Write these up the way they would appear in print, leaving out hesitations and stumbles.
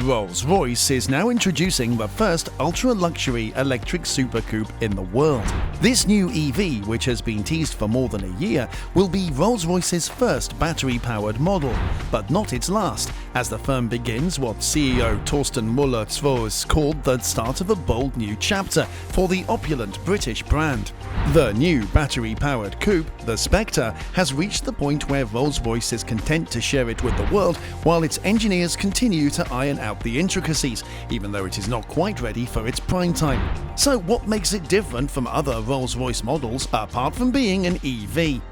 Rolls Royce is now introducing the first ultra-luxury electric super coupe in the world. This new EV, which has been teased for more than a year, will be Rolls-Royce's first battery-powered model, but not its last, as the firm begins what CEO Torsten Müller-tvös called the start of a bold new chapter for the opulent British brand. The new battery-powered coupe, the Spectre, has reached the point where Rolls-Royce is content to share it with the world, while its engineers continue to iron out the intricacies, even though it is not quite ready for its prime time. So what makes it different from other Rolls-Royce models apart from being an EV?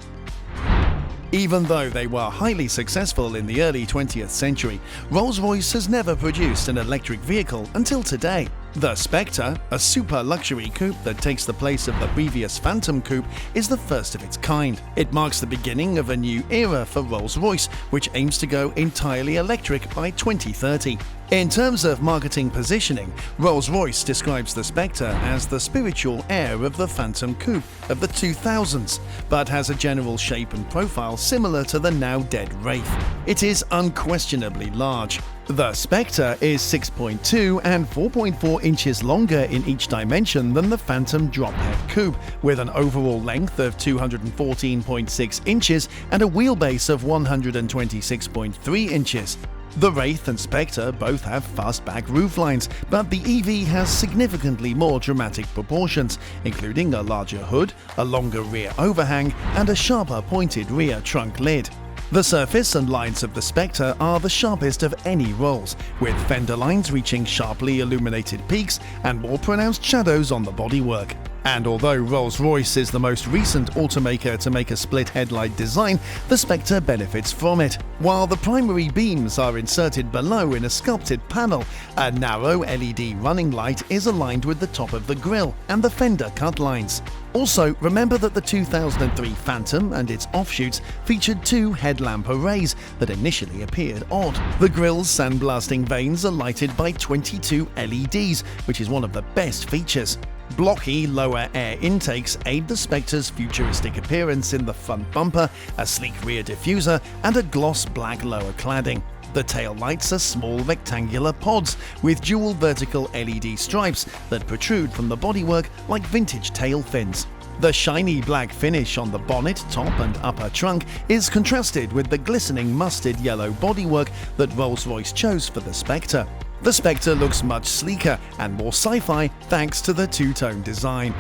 Even though they were highly successful in the early 20th century, Rolls-Royce has never produced an electric vehicle until today. The Spectre, a super luxury coupe that takes the place of the previous Phantom coupe, is the first of its kind. It marks the beginning of a new era for Rolls-Royce, which aims to go entirely electric by 2030. In terms of marketing positioning, Rolls-Royce describes the Spectre as the spiritual heir of the Phantom coupe of the 2000s, but has a general shape and profile similar to the now dead Wraith. It is unquestionably large. The Spectre is 6.2 and 4.4 inches longer in each dimension than the Phantom drop-head coupe, with an overall length of 214.6 inches and a wheelbase of 126.3 inches. The Wraith and Spectre both have fastback rooflines, but the EV has significantly more dramatic proportions, including a larger hood, a longer rear overhang, and a sharper pointed rear trunk lid. The surface and lines of the Spectre are the sharpest of any Rolls, with fender lines reaching sharply illuminated peaks and more pronounced shadows on the bodywork. And although Rolls-Royce is the most recent automaker to make a split headlight design, the Spectre benefits from it. While the primary beams are inserted below in a sculpted panel, a narrow LED running light is aligned with the top of the grille and the fender cut lines. Also, remember that the 2003 Phantom and its offshoots featured two headlamp arrays that initially appeared odd. The grille's sandblasting vanes are lighted by 22 LEDs, which is one of the best features. Blocky lower air intakes aid the Spectre's futuristic appearance in the front bumper, a sleek rear diffuser, and a gloss black lower cladding. The tail lights are small rectangular pods with dual vertical LED stripes that protrude from the bodywork like vintage tail fins. The shiny black finish on the bonnet, top and upper trunk is contrasted with the glistening mustard yellow bodywork that Rolls-Royce chose for the Spectre. The Spectre looks much sleeker and more sci-fi thanks to the two-tone design.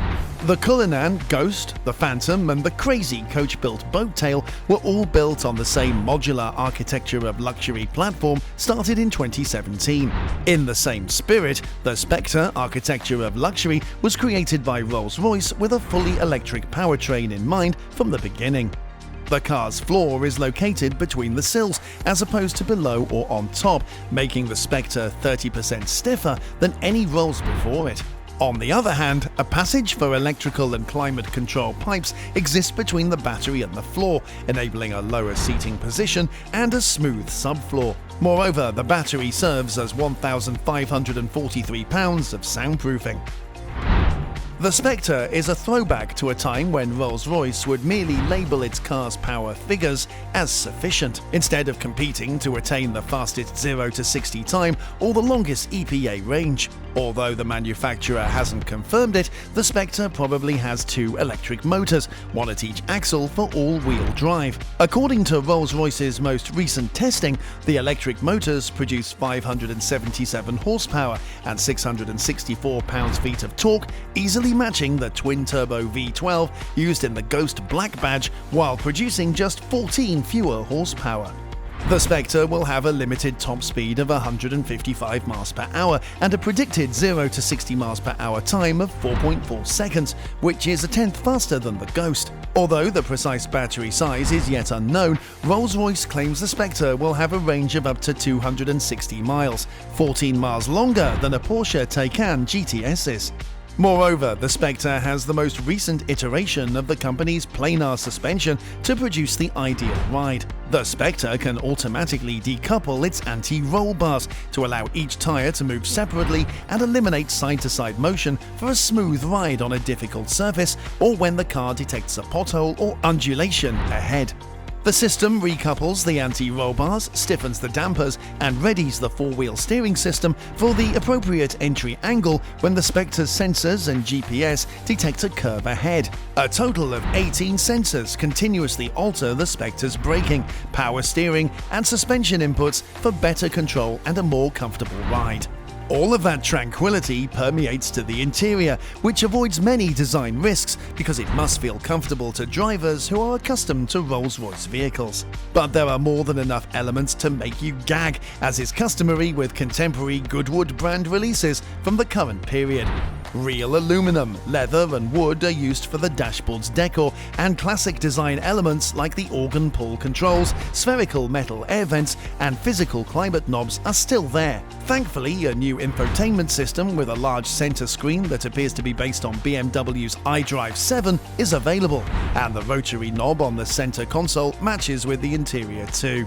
The Cullinan, Ghost, the Phantom, and the crazy coach-built boat tail were all built on the same modular architecture of luxury platform started in 2017. In the same spirit, the Spectre architecture of luxury was created by Rolls-Royce with a fully electric powertrain in mind from the beginning. The car's floor is located between the sills, as opposed to below or on top, making the Spectre 30% stiffer than any Rolls before it. On the other hand, a passage for electrical and climate control pipes exists between the battery and the floor, enabling a lower seating position and a smooth subfloor. Moreover, the battery serves as 1,543 pounds of soundproofing. The Spectre is a throwback to a time when Rolls-Royce would merely label its car's power figures as sufficient, instead of competing to attain the fastest 0 to 60 time or the longest EPA range. Although the manufacturer hasn't confirmed it, the Spectre probably has two electric motors, one at each axle for all-wheel drive. According to Rolls-Royce's most recent testing, the electric motors produce 577 horsepower and 664 pounds-feet of torque, easily matching the twin-turbo V12 used in the Ghost Black Badge, while producing just 14 fewer horsepower. The Spectre will have a limited top speed of 155 mph and a predicted 0 to 60 mph time of 4.4 seconds, which is a tenth faster than the Ghost. Although the precise battery size is yet unknown, Rolls-Royce claims the Spectre will have a range of up to 260 miles, 14 miles longer than a Porsche Taycan GTS's. Moreover, the Spectre has the most recent iteration of the company's planar suspension to produce the ideal ride. The Spectre can automatically decouple its anti-roll bars to allow each tyre to move separately and eliminate side-to-side motion for a smooth ride on a difficult surface or when the car detects a pothole or undulation ahead. The system recouples the anti-roll bars, stiffens the dampers, and readies the four-wheel steering system for the appropriate entry angle when the Spectre's sensors and GPS detect a curve ahead. A total of 18 sensors continuously alter the Spectre's braking, power steering, and suspension inputs for better control and a more comfortable ride. All of that tranquility permeates to the interior, which avoids many design risks because it must feel comfortable to drivers who are accustomed to Rolls Royce vehicles. But there are more than enough elements to make you gag, as is customary with contemporary Goodwood brand releases from the current period. Real aluminum, leather and wood are used for the dashboard's decor, and classic design elements like the organ pull controls, spherical metal air vents, and physical climate knobs are still there. Thankfully, a new infotainment system with a large center screen that appears to be based on BMW's iDrive 7 is available, and the rotary knob on the center console matches with the interior too.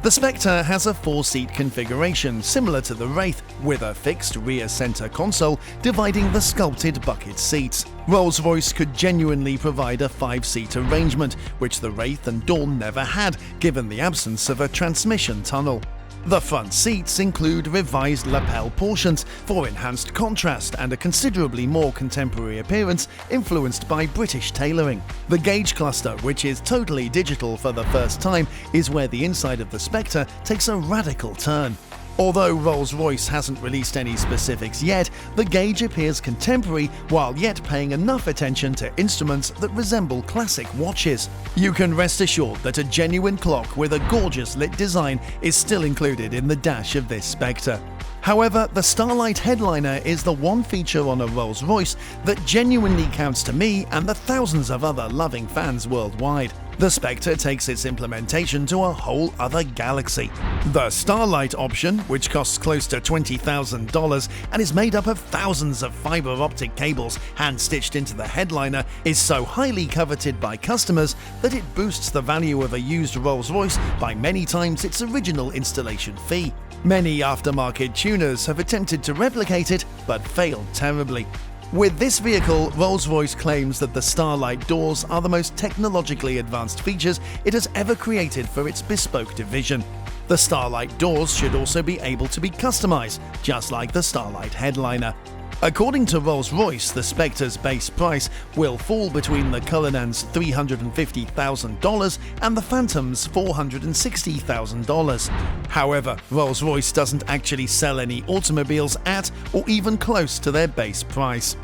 The Spectre has a 4-seat configuration similar to the Wraith, with a fixed rear center console dividing the sculpted bucket seats. Rolls-Royce could genuinely provide a 5-seat arrangement, which the Wraith and Dawn never had, given the absence of a transmission tunnel. The front seats include revised lapel portions for enhanced contrast and a considerably more contemporary appearance influenced by British tailoring. The gauge cluster, which is totally digital for the first time, is where the inside of the Spectre takes a radical turn. Although Rolls-Royce hasn't released any specifics yet, the gauge appears contemporary while yet paying enough attention to instruments that resemble classic watches. You can rest assured that a genuine clock with a gorgeous lit design is still included in the dash of this Spectre. However, the Starlight headliner is the one feature on a Rolls-Royce that genuinely counts to me and the thousands of other loving fans worldwide. The Spectre takes its implementation to a whole other galaxy. The Starlight option, which costs close to $20,000 and is made up of thousands of fiber optic cables hand-stitched into the headliner, is so highly coveted by customers that it boosts the value of a used Rolls-Royce by many times its original installation fee. Many aftermarket tuners have attempted to replicate it, but failed terribly. With this vehicle, Rolls-Royce claims that the Starlight doors are the most technologically advanced features it has ever created for its bespoke division. The Starlight doors should also be able to be customized, just like the Starlight headliner. According to Rolls-Royce, the Spectre's base price will fall between the Cullinan's $350,000 and the Phantom's $460,000. However, Rolls-Royce doesn't actually sell any automobiles at or even close to their base price.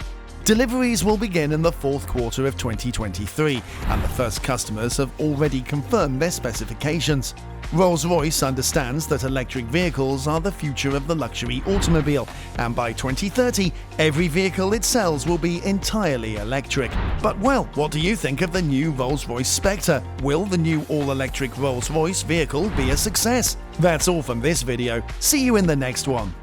Deliveries will begin in the fourth quarter of 2023, and the first customers have already confirmed their specifications. Rolls-Royce understands that electric vehicles are the future of the luxury automobile, and by 2030, every vehicle it sells will be entirely electric. But well, what do you think of the new Rolls-Royce Spectre? Will the new all-electric Rolls-Royce vehicle be a success? That's all from this video. See you in the next one.